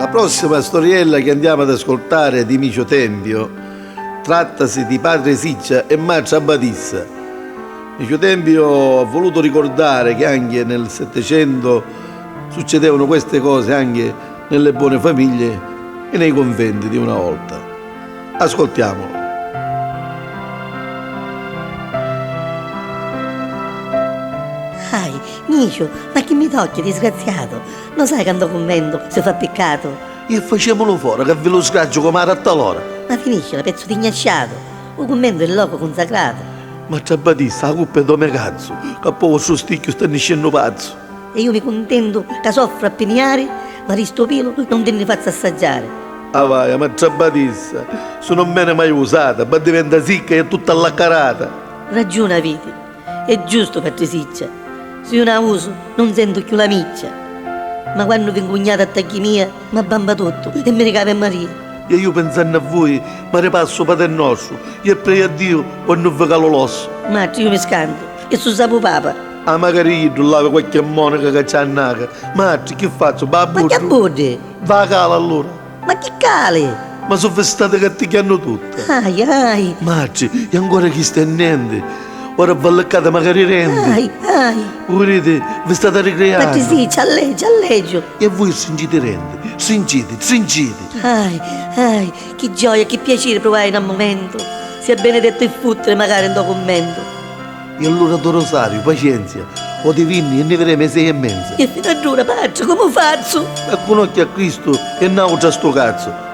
La prossima storiella che andiamo ad ascoltare di Micio Tempio trattasi di padre Siccia e Marcia Badissa. Micio Tempio ha voluto ricordare che anche nel Settecento succedevano queste cose anche nelle buone famiglie e nei conventi di una volta. Ascoltiamolo. Ai, Micio, ma che mi tocchi, disgraziato? Non sai che ando convento se fa peccato? E facciamolo fuori che ve lo scraccio come a rattalora. Ma finisce la pezzo di gnasciato. Un convento è il loco consacrato. Ma c'è Badissa, la colpa è do me cazzo, che poi il suo sticchio sta nascendo pazzo. E io mi contento che soffro a peniare, ma risto pelo non te ne faccio assaggiare. Ah vai, ma c'è Badissa, se non me ne mai usata, ma diventa sicca e è tutta allaccarata. Ragiona, vite. È giusto per te siccia. Se io la uso, non sento più la miccia. Ma quando vengo cugnata a tacchi mia, mi abbamba tutto e mi ricava Maria. E io pensando a voi, mi ripasso padre nostro, e prego a Dio quando vi calo l'osso. Ma io mi scanto, e su sapo papa. Ah, magari io lavo qualche monaca che c'ha naca. Ma che faccio? Ma che abbode? Va a cala allora. Ma che cale? Ma sono state che ti chiamano tutte. Ai. Marci, e ancora chi sta niente? Ora balleccata magari rende. Ai. Vedete, vi state ricreando. Ma ti sì, ci allegio. E voi stringite rende, stringite. Ai, che gioia, che piacere provare in un momento. Sia benedetto il futtere magari in tuo commento. E allora do rosario, pazienza, o ti vinni e ne vedremo 6 e mezza. E fino a giura, faccio, come faccio? E con occhio a Cristo e non già sto cazzo.